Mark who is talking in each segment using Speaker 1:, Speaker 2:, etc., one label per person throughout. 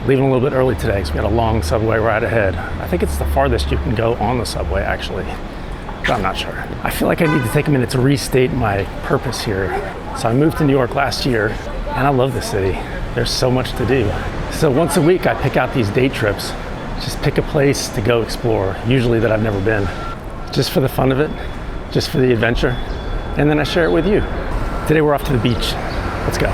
Speaker 1: Leaving a little bit early today because we got a long subway ride ahead. I think it's the farthest you can go on the subway, actually, but I'm not sure. I feel like I need to take a minute to restate my purpose here. So I moved to New York last year, and I love the city. There's so much to do. So once a week, I pick out these day trips. Just pick a place to go explore, usually that I've never been. Just for the fun of it, just for the adventure, and then I share it with you. Today we're off to the beach. Let's go.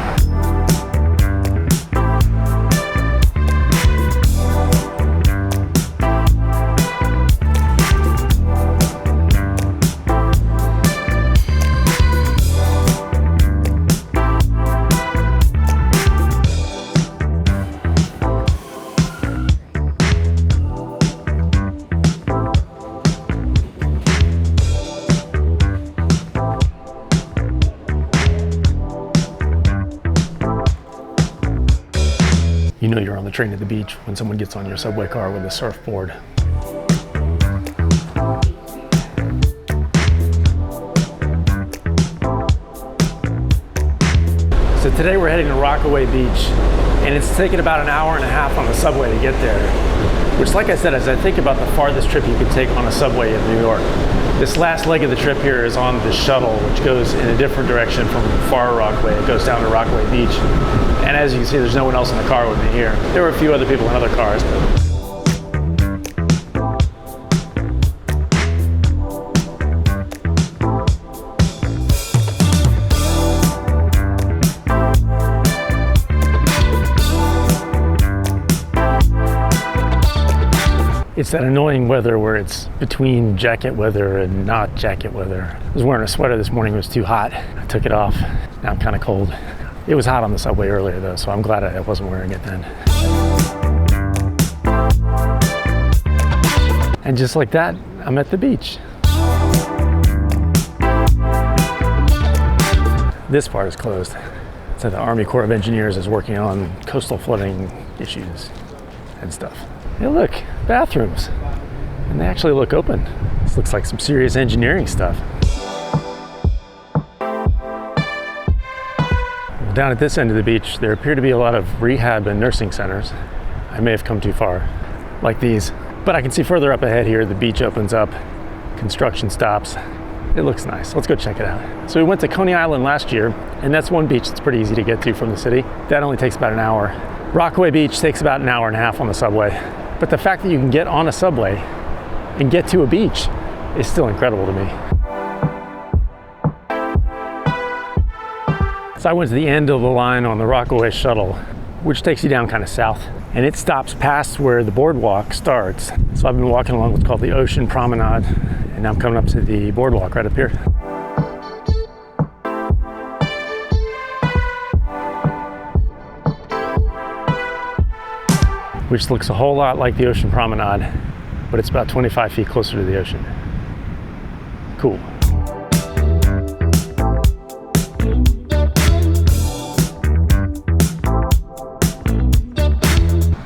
Speaker 1: You know you're on the train to the beach when someone gets on your subway car with a surfboard. So today we're heading to Rockaway Beach, and it's taken about an hour and a half on the subway to get there, which, like I said, as I think about the farthest trip you could take on a subway in New York, this last leg of the trip here is on the shuttle, which goes in a different direction from Far Rockaway. It goes down to Rockaway Beach. And as you can see, there's no one else in the car with me here. There were a few other people in other cars, but it's that annoying weather where it's between jacket weather and not jacket weather. I was wearing a sweater this morning, it was too hot. I took it off, now I'm kind of cold. It was hot on the subway earlier though, so I'm glad I wasn't wearing it then. And just like that, I'm at the beach. This part is closed. So the Army Corps of Engineers is working on coastal flooding issues and stuff. Hey look, bathrooms. And they actually look open. This looks like some serious engineering stuff. Down at this end of the beach, there appear to be a lot of rehab and nursing centers. I may have come too far, like these. But I can see further up ahead here, the beach opens up, construction stops. It looks nice. Let's go check it out. So we went to Coney Island last year, and that's one beach that's pretty easy to get to from the city. That only takes about an hour. Rockaway Beach takes about an hour and a half on the subway. But the fact that you can get on a subway and get to a beach is still incredible to me. So I went to the end of the line on the Rockaway shuttle, which takes you down kind of south, and it stops past where the boardwalk starts. So I've been walking along what's called the Ocean Promenade, and now I'm coming up to the boardwalk right up here. Which looks a whole lot like the Ocean Promenade, but it's about 25 feet closer to the ocean. Cool.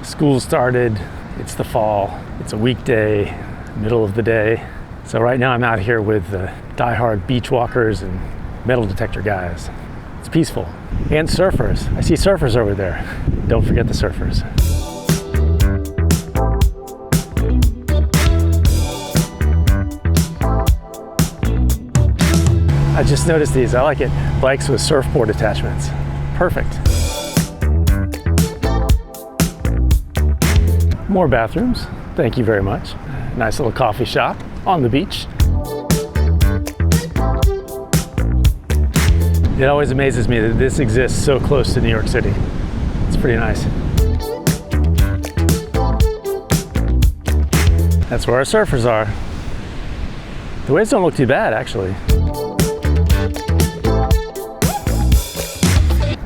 Speaker 1: School started, it's the fall, it's a weekday, middle of the day. So right now I'm out here with the diehard beach walkers and metal detector guys. It's peaceful. And surfers. I see surfers over there. Don't forget the surfers. I just noticed these, I like it. Bikes with surfboard attachments. Perfect. More bathrooms, thank you very much. Nice little coffee shop on the beach. It always amazes me that this exists so close to New York City. It's pretty nice. That's where our surfers are. The waves don't look too bad, actually.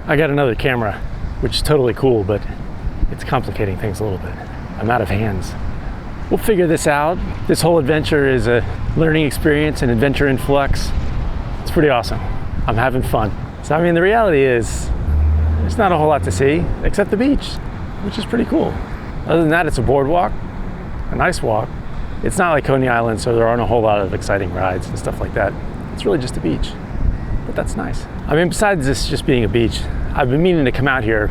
Speaker 1: I got another camera, which is totally cool, but it's complicating things a little bit. I'm out of hands. We'll figure this out. This whole adventure is a learning experience, an adventure in flux. It's pretty awesome. I'm having fun. So I mean, the reality is, there's not a whole lot to see except the beach, which is pretty cool. Other than that, it's a boardwalk, a nice walk. It's not like Coney Island, so there aren't a whole lot of exciting rides and stuff like that. It's really just a beach, but that's nice. I mean, besides this just being a beach, I've been meaning to come out here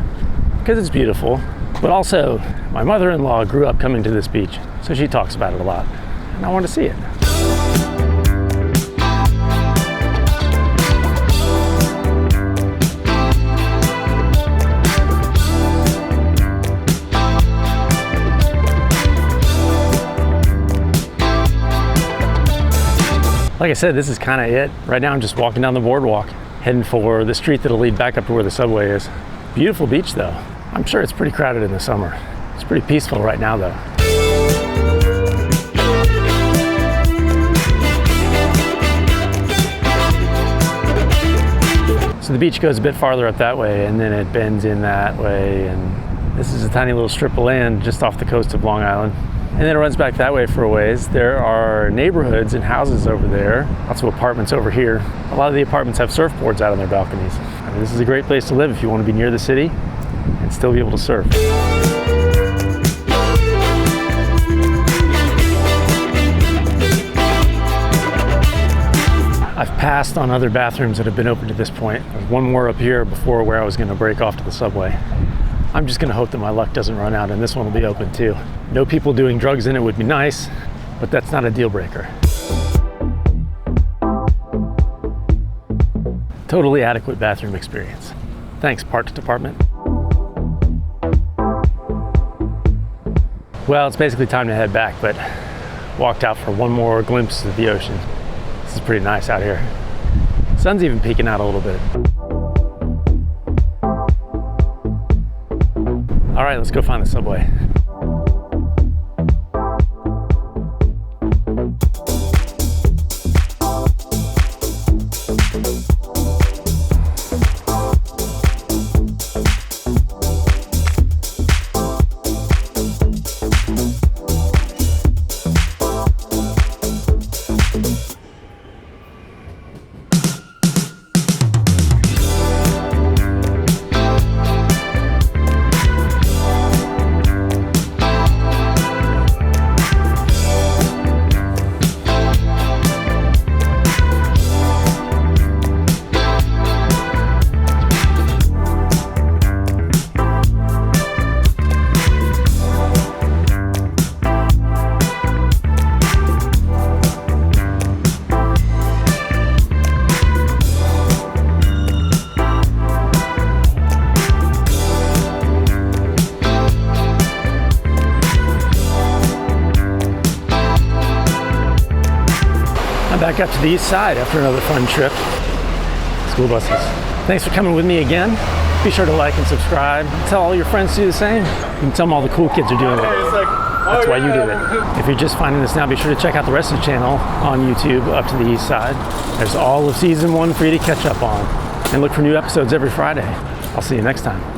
Speaker 1: because it's beautiful, But also, my mother-in-law grew up coming to this beach, so she talks about it a lot, and I want to see it. Like I said, this is kind of it. Right now I'm just walking down the boardwalk, heading for the street that'll lead back up to where the subway is. Beautiful beach though. I'm sure it's pretty crowded in the summer. It's pretty peaceful right now though. So the beach goes a bit farther up that way, and then it bends in that way, and this is a tiny little strip of land just off the coast of Long Island. And then it runs back that way for a ways. There are neighborhoods and houses over there, lots of apartments over here. A lot of the apartments have surfboards out on their balconies. I mean, this is a great place to live if you want to be near the city and still be able to surf. I've passed on other bathrooms that have been open to this point. There's one more up here before where I was going to break off to the subway. I'm just going to hope that my luck doesn't run out and this one will be open too. No people doing drugs in it would be nice, but that's not a deal breaker. Totally adequate bathroom experience. Thanks, Parks Department. Well, it's basically time to head back, but walked out for one more glimpse of the ocean. This is pretty nice out here. Sun's even peeking out a little bit. All right, let's go find the subway. Back up to the east side after another fun trip. School buses. Thanks for coming with me again. Be sure to like and subscribe. Tell all your friends to do the same. You can tell them all the cool kids are doing it. That's why you do it. If you're just finding this now, be sure to check out the rest of the channel on YouTube up to the east side. There's all of season 1 for you to catch up on. And look for new episodes every Friday. I'll see you next time.